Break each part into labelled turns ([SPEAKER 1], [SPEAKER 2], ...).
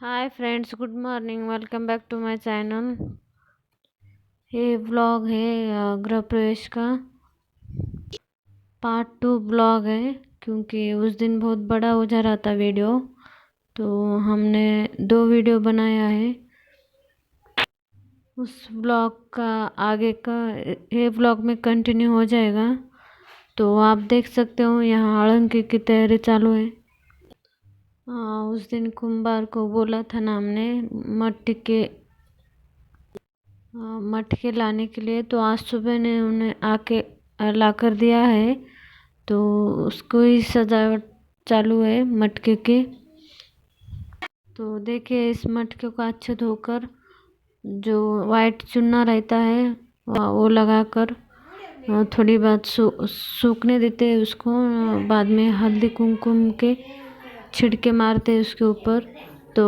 [SPEAKER 1] Hi friends, good morning. Welcome back to my channel. ये vlog है गृह प्रवेश का पार्ट 2 व्लॉग है, क्योंकि उस दिन बहुत बड़ा हो जा रहा था वीडियो, तो हमने 2 वीडियो बनाया है। उस व्लॉग का आगे का ये व्लॉग में कंटिन्यू हो जाएगा। तो आप देख सकते हो यहाँ आड़ंकी की तैयारी चालू है। उस दिन कुंभार को बोला था ना हमने मटके लाने के लिए, तो आज सुबह ने उन्हें आके ला कर दिया है। तो उसको ही सजावट चालू है मटके की। तो देखिए, इस मटके को अच्छे धोकर जो वाइट चुन्ना रहता है वो लगाकर थोड़ी बात सूखने देते हैं उसको। बाद में हल्दी कुमकुम के छिड़के मारते हैं उसके ऊपर। तो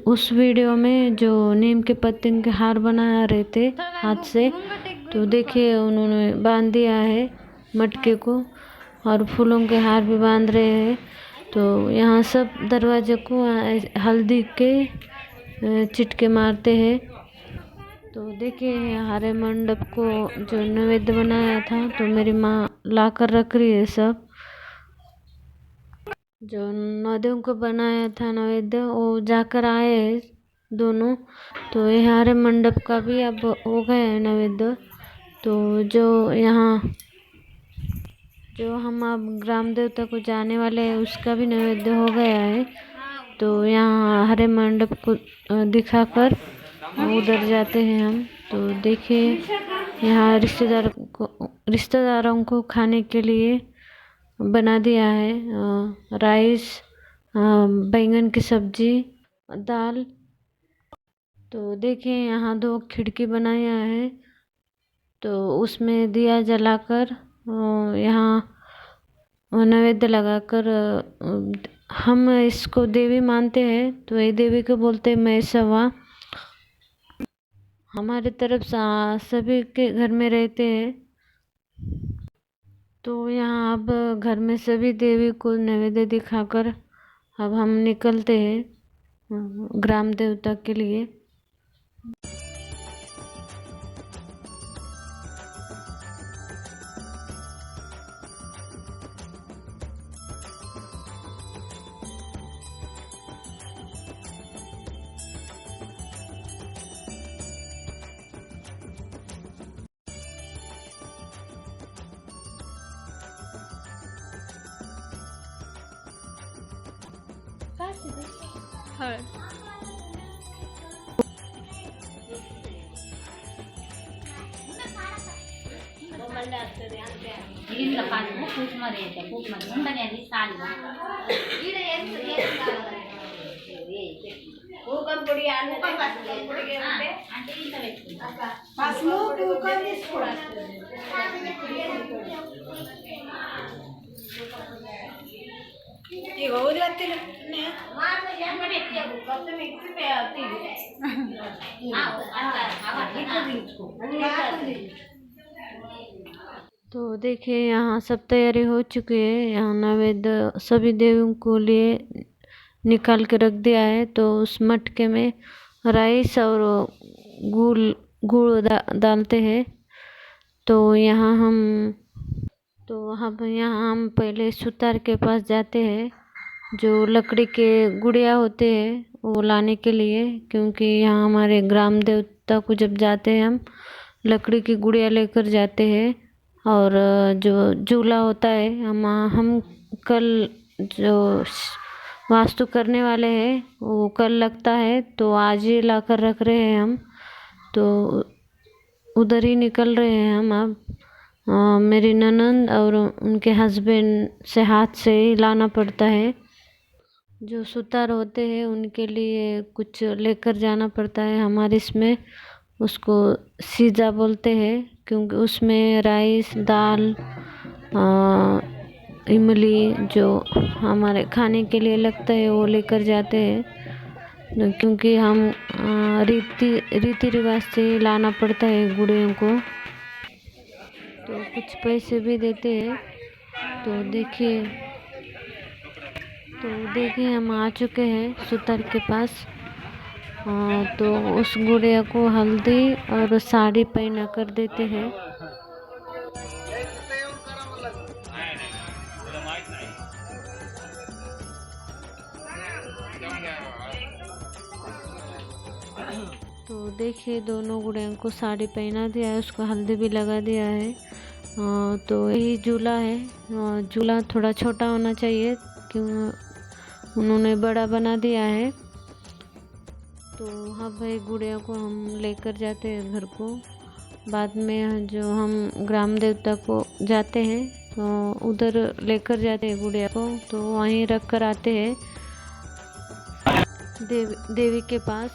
[SPEAKER 1] उस वीडियो में जो नीम के पत्ते के हार बना रहे थे हाथ से, तो देखिए उन्होंने बांध दिया है मटके को, और फूलों के हार भी बांध रहे हैं। तो यहाँ सब दरवाजे को हल्दी के चिटके मारते हैं। तो देखिए हरे मंडप को जो नैवेद्य बनाया था, तो मेरी माँ ला कर रख रही है सब। जो नदियों को बनाया था नैवेद्य, वो जाकर आए हैं दोनों। तो ये हरे मंडप का भी अब हो गया है नैवेद्य। तो जो हम अब ग्राम देवता को जाने वाले हैं, उसका भी नैवेद्य हो गया है। तो यहाँ हरे मंडप को दिखाकर उधर जाते हैं हम। तो देखिए यहाँ रिश्तेदारों को खाने के लिए बना दिया है राइस, बैंगन की सब्जी, दाल। तो देखिए यहाँ 2 खिड़की बनाया है, तो उसमें दिया जलाकर यहाँ नैवेद्य लगाकर हम इसको देवी मानते हैं। तो ये देवी को बोलते हैं मैसवा। हमारे तरफ सभी के घर में रहते हैं। तो यहाँ अब घर में सभी देवी को नैवेद्य दिखाकर अब हम निकलते हैं ग्राम देवता के लिए। तो देखिए यहाँ सब तैयारी हो चुकी है। यहाँ नैवेद्य सभी देवियों को लिए निकाल के रख दिया है। तो उस मटके में राइस और गुड़ डालते हैं। तो यहाँ हम पहले सुतार के पास जाते हैं, जो लकड़ी के गुड़िया होते हैं वो लाने के लिए। क्योंकि यहाँ हमारे ग्राम देवता को जब जाते हैं हम लकड़ी की गुड़िया लेकर जाते हैं। और जो झूला होता है हम कल जो वास्तु करने वाले हैं वो कल लगता है, तो आज ही ला कर रख रहे हैं हम। तो उधर ही निकल रहे हैं हम अब। मेरी ननद और उनके हस्बैंड से हाथ से ही लाना पड़ता है। जो सुतार होते हैं उनके लिए कुछ लेकर जाना पड़ता है। हमारे इसमें उसको सीजा बोलते हैं, क्योंकि उसमें राइस, दाल, इमली जो हमारे खाने के लिए लगता है वो लेकर जाते हैं। क्योंकि हम रीति रिवाज से लाना पड़ता है गुड़ियों को। तो कुछ पैसे भी देते हैं। तो देखिए तो देखिए हम आ चुके हैं सुतर के पास। तो उस गुड़िया को हल्दी और साड़ी पहना कर देते हैं। तो देखिए दोनों गुड़िया को साड़ी पहना दिया है, उसको हल्दी भी लगा दिया है। तो यही झूला है। झूला थोड़ा छोटा होना चाहिए क्यों उन्होंने बड़ा बना दिया है। तो अब भाई गुड़िया को हम लेकर जाते हैं घर को। बाद में जो हम ग्राम देवता को जाते हैं तो उधर लेकर जाते हैं गुड़िया को, तो वहीं रख कर आते हैं देवी के पास।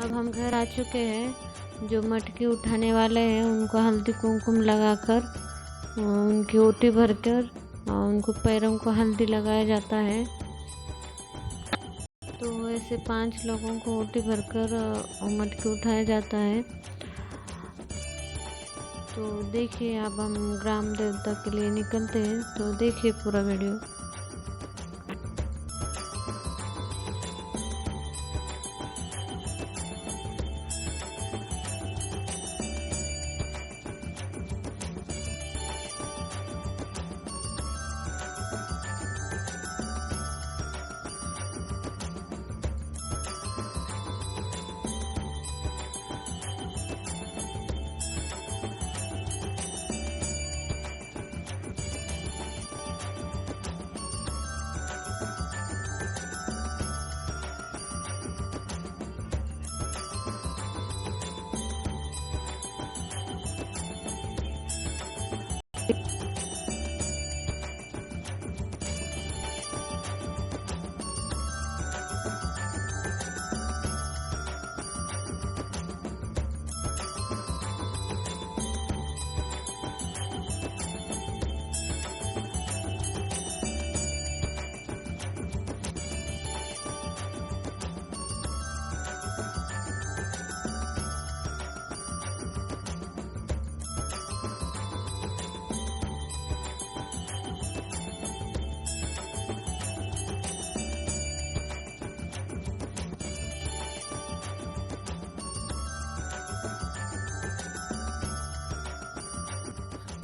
[SPEAKER 1] अब हम घर आ चुके हैं। जो मटकी उठाने वाले हैं उनको हल्दी कुमकुम लगाकर उनकी ओटी भरकर उनको पैरों को हल्दी लगाया जाता है। तो ऐसे 5 लोगों को ओटी भरकर मटकी उठाया जाता है। तो देखिए अब हम ग्राम देवता के लिए निकलते हैं, तो देखिए पूरा वीडियो।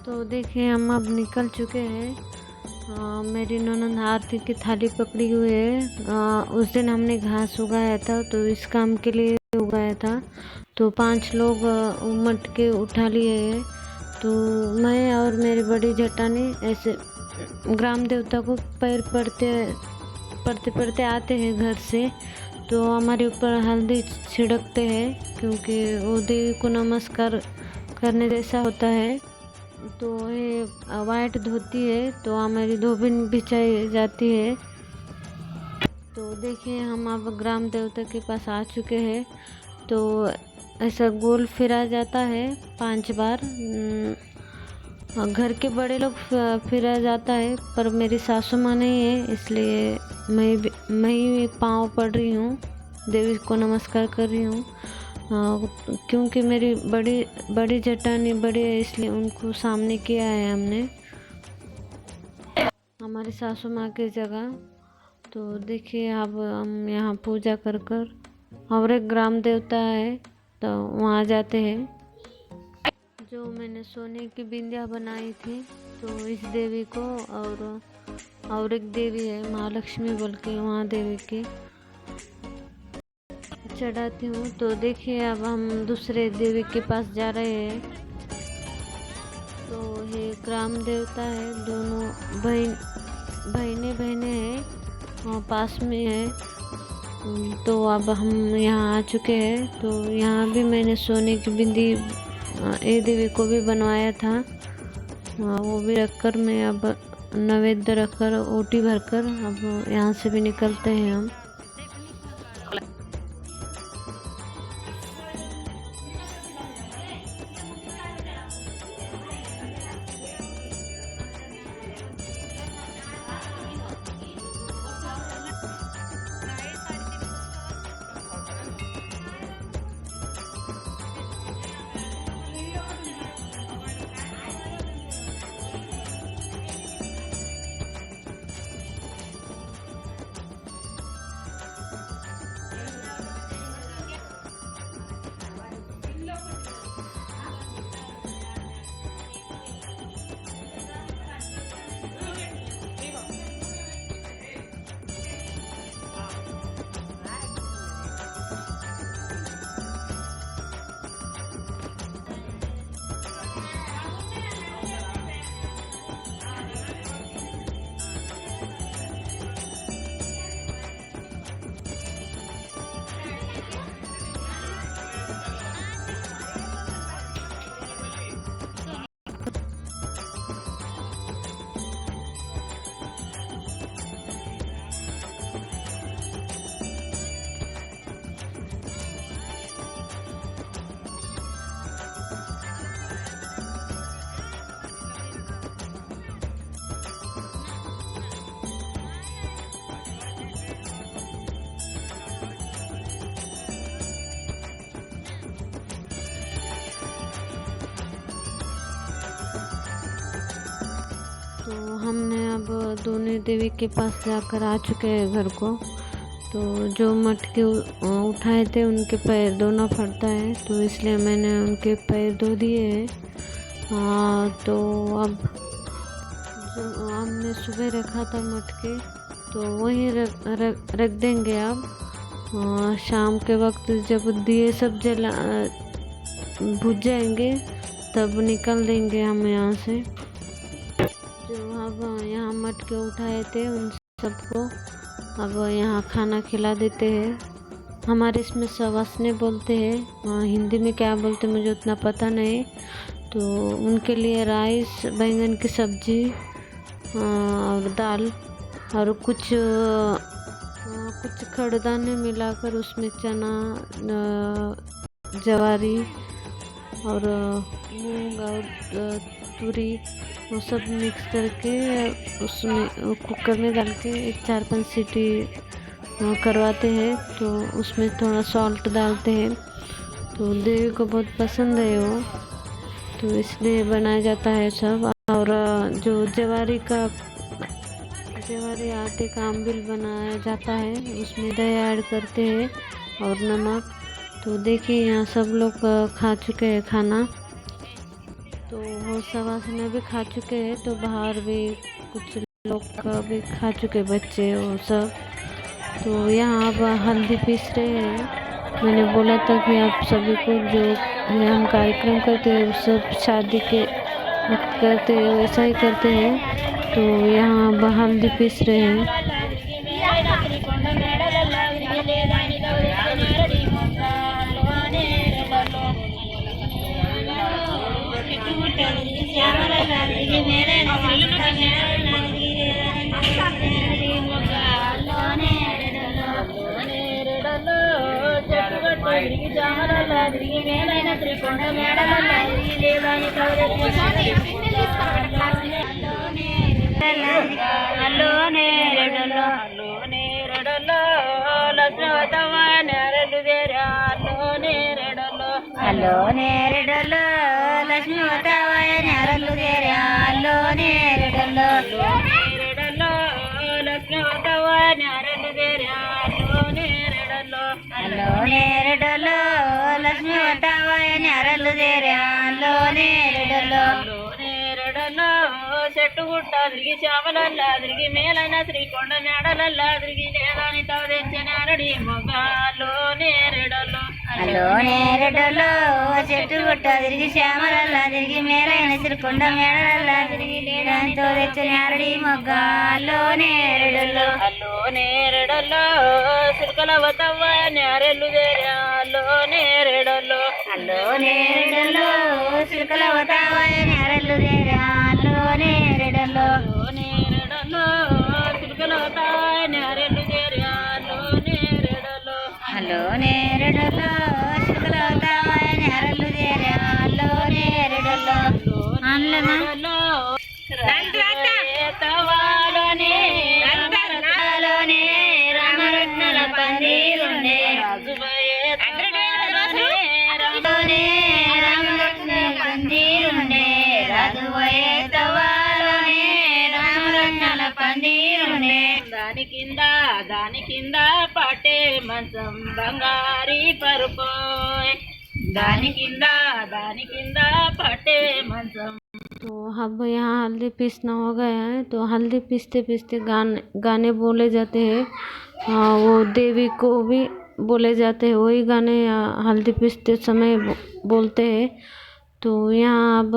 [SPEAKER 1] तो देखिए हम अब निकल चुके हैं। मेरी ननद आरती की थाली पकड़ी हुई है। उस दिन हमने घास उगाया था, तो इस काम के लिए उगाया था। तो 5 लोग मटके उठा लिए हैं। तो मैं और मेरी बड़ी जटानी ऐसे ग्राम देवता को पैर पड़ते आते हैं घर से। तो हमारे ऊपर हल्दी छिड़कते हैं क्योंकि वो देवी को नमस्कार करने जैसा होता है। तो ये वाइट धोती है, तो हमारी धोबिन बिछाई जाती है। तो देखिए हम अब ग्राम देवता के पास आ चुके हैं। तो ऐसा गोल फिरा जाता है 5 बार। घर के बड़े लोग फिरा जाता है, पर मेरी सासू माँ नहीं है, इसलिए मैं ही पाँव पड़ रही हूँ, देवी को नमस्कार कर रही हूँ। क्योंकि मेरी बड़ी जटानी बड़ी है, इसलिए उनको सामने किया है हमने हमारी सासू माँ की जगह। तो देखिए अब हम यहाँ पूजा कर और एक ग्राम देवता है, तो वहाँ जाते हैं। जो मैंने सोने की बिंदिया बनाई थी, तो इस देवी को और एक देवी है महालक्ष्मी बोल के, वहाँ देवी की चढ़ाती हूँ। तो देखिए अब हम दूसरे देवी के पास जा रहे हैं। तो ये ग्राम देवता है, दोनों बहने हैं, पास में है। तो अब हम यहाँ आ चुके हैं। तो यहाँ भी मैंने सोने की बिंदी एक देवी को भी बनवाया था, वो भी रखकर मैं अब नैवेद्य रखकर ओटी भरकर अब यहाँ से भी निकलते हैं हम। तो हमने अब दोनों देवी के पास जाकर आ चुके हैं घर को। तो जो मटके उठाए थे उनके पैर धोना पड़ता है, तो इसलिए मैंने उनके पैर धो दिए हैं। तो अब जो हमने सुबह रखा था मटके, तो वही रख देंगे अब। शाम के वक्त जब दिए सब बुझ जाएंगे तब निकल देंगे हम यहाँ से। जो अब यहाँ मटके उठाए थे उन सबको अब यहाँ खाना खिला देते हैं। हमारे इसमें सवासने बोलते हैं, हिंदी में क्या बोलते मुझे उतना पता नहीं। तो उनके लिए राइस, बैंगन की सब्जी और दाल और कुछ खड़दाने मिलाकर उसमें चना, जवारी और मूंग और तुरी, वो सब मिक्स करके उसमें कुकर में डाल के 4-5 सीटी करवाते हैं। तो उसमें थोड़ा सॉल्ट डालते हैं। तो देवी को बहुत पसंद है वो, तो इसलिए बनाया जाता है सब। और जो जवारी आटे का आम्बिल बनाया जाता है, उसमें दही ऐड करते हैं और नमक। तो देखिए यहाँ सब लोग खा चुके हैं खाना, तो वो सवासना भी खा चुके हैं। तो बाहर भी कुछ लोग भी खा चुके, बच्चे वो सब। तो यहाँ अब हल्दी पीस रहे हैं। मैंने बोला था कि आप सभी को जो हम कार्यक्रम करते हैं सब शादी के वक्त करते हैं, वैसा ही करते हैं। तो यहाँ अब हल्दी पीस रहे हैं।
[SPEAKER 2] అల్లో నేరెడలో లక్ష్మీ వతావాయ నేరలు దేరే అల్లో నేరెడలో నేరెడలో లక్ష్మీ వతావాయ నేరలు దేరే అల్లో నేరెడలో అల్లో నేరడలో లక్ష్మి వతావయని అరలు దేరే అల్లో నేరడలో నేరడలో చెట్టు గుట్ట తిరిగి చామలల్లా తిరిగి మేలైన శ్రీకొండ మేడలల్లా తిరిగి లేదాని తావు తెచ్చిన అరడి మొగాలో నేరడలో అల్లో నేరడలో చెట్టు గుట్ట తిరిగి శ్యామలల్లా తిరిగి మేలైన శ్రీకొండ మేడలల్లా తిరిగి లేదానితో తెచ్చిన అరడి మొగాలో నేరడలో అల్లో నేరడలో సిరుకల వతవ్వ నేరెల్లు దేరే అల్లో నేరడలో అల్లో నేరడలో సిరుకల వతవ్వ నేరెల్లు దేరే అల్లో నేరడలో నేరడలో సిరుకల వతవ్వ నేరెల్లు దేరే అల్లో నేరడలో అల్లో నేరడలో సిరుకల వతవ్వ నేరెల్లు దేరే అల్లో నేరడలో అల్లమలో తవాలోనే రామరత్నాల పందిరుండే రామరత్నాల పందిరుండే రాజువయే తవాలోనే రామరత్నాల పందిరుండే దాని కింద పట్టే మంచం బంగారీ పరుపోయ్ దాని కింద పట్టే మంచం।
[SPEAKER 1] तो अब यहाँ हल्दी पीसना हो गया है। तो हल्दी पीसते पीसते गाने बोले जाते हैं। वो देवी को भी बोले जाते हैं, वही गाने हल्दी पीसते समय बोलते हैं। तो यहाँ अब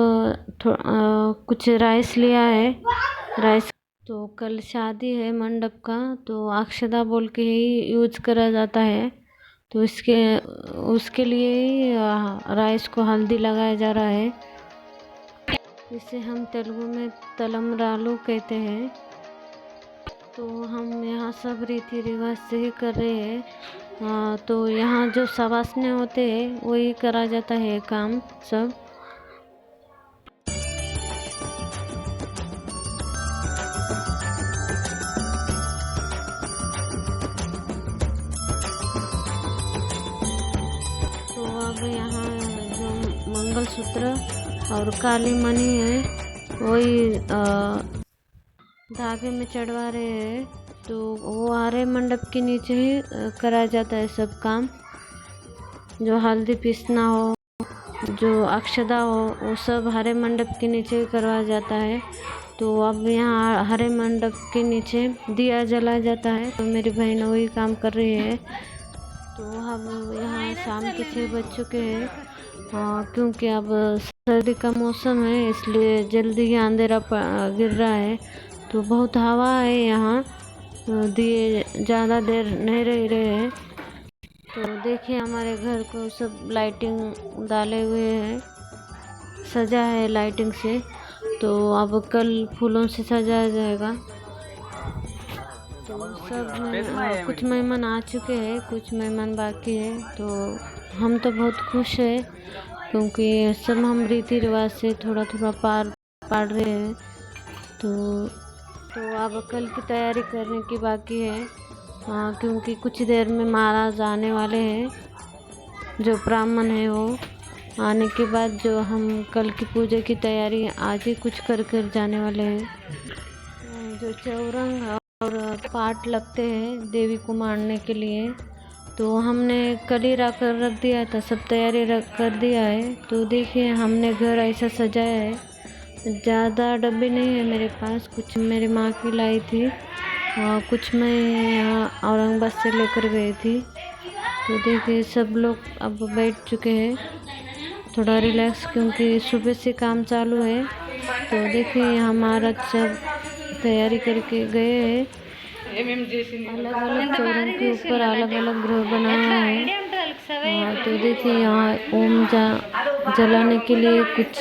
[SPEAKER 1] कुछ राइस लिया है। राइस तो कल शादी है मंडप का, तो अक्षदा बोल के ही यूज करा जाता है। तो उसके लिए ही राइस को हल्दी लगाया जा रहा है। इसे हम तेलुगु में तलमरालू कहते हैं। तो हम यहाँ सब रीति रिवाज से ही कर रहे हैं। तो यहाँ जो सवासने होते हैं वही करा जाता है काम सब। तो अब यहाँ जो मंगलसूत्र और काली मणि है वही धागे में चढ़वा रहे हैं। तो वो हरे मंडप के नीचे ही करा जाता है सब काम। जो हल्दी पीसना हो, जो अक्षदा हो, वो सब हरे मंडप के नीचे ही करवाया जाता है। तो अब यहाँ हरे मंडप के नीचे दिया जलाया जाता है। तो मेरी बहन वही काम कर रही है। तो हम यहाँ शाम के 6 बज चुके हैं। क्योंकि अब सर्दी का मौसम है, इसलिए जल्दी ही अंधेरा गिर रहा है। तो बहुत हवा है यहाँ, दिए ज़्यादा देर नहीं रह रहे हैं। तो देखिए हमारे घर को सब लाइटिंग डाले हुए हैं, सजा है लाइटिंग से। तो अब कल फूलों से सजाया जाएगा। तो सब कुछ मेहमान आ चुके हैं, कुछ मेहमान बाकी है। तो हम तो बहुत खुश है, क्योंकि सब हम रीति रिवाज से थोड़ा थोड़ा पाड़ रहे हैं। तो अब कल की तैयारी करने की बाकी है। क्योंकि कुछ देर में महाराज आने वाले हैं, जो ब्राह्मण है वो आने के बाद जो हम कल की पूजा की तैयारी आज ही कुछ कर जाने वाले हैं। जो चौरंग और पाठ लगते हैं देवी को मारने के लिए, तो हमने कल ही रख दिया था, सब तैयारी कर दिया है। तो देखिए हमने घर ऐसा सजाया है। ज़्यादा डब्बे नहीं है मेरे पास, कुछ मेरी माँ की लाई थी और कुछ मैं यहाँ औरंगाबाद से लेकर गई थी। तो देखिए सब लोग अब बैठ चुके हैं, थोड़ा रिलैक्स, क्योंकि सुबह से काम चालू है। तो देखिए हमारा सब तैयारी करके गए हैं। अलग अलग चौरंग के ऊपर अलग अलग ग्रह बनाया है। तो देखिए यहाँ ओम जलाने के लिए कुछ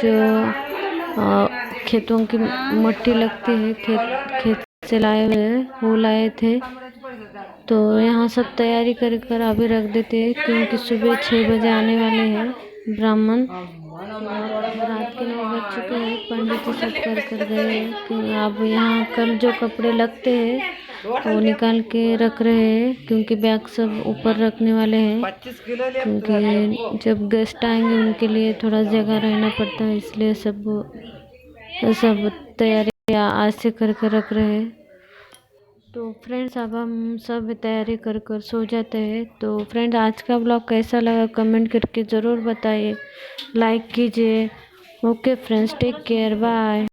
[SPEAKER 1] खेतों की मट्टी लगती है, खेत से लाए हुए वो लाए थे। तो यहाँ सब तैयारी कर अभी रख देते हैं, क्योंकि सुबह 6 बजे आने वाले हैं ब्राह्मण। रात के 9 बज चुके हैं, पंडित जी सब कर गए हैं। कि अब यहाँ कल जो कपड़े लगते हैं वो निकाल के रख रहे हैं, क्योंकि बैग सब ऊपर रखने वाले हैं। क्योंकि जब गेस्ट आएंगे उनके लिए थोड़ा जगह रहना पड़ता है, इसलिए सब तैयारी आज से कर रख रहे हैं। तो फ्रेंड्स अब हम सब तैयारी कर कर सो जाते हैं। तो फ्रेंड्स आज का ब्लॉग कैसा लगा कमेंट करके ज़रूर बताइए, लाइक कीजिए। Okay friends, take care, bye.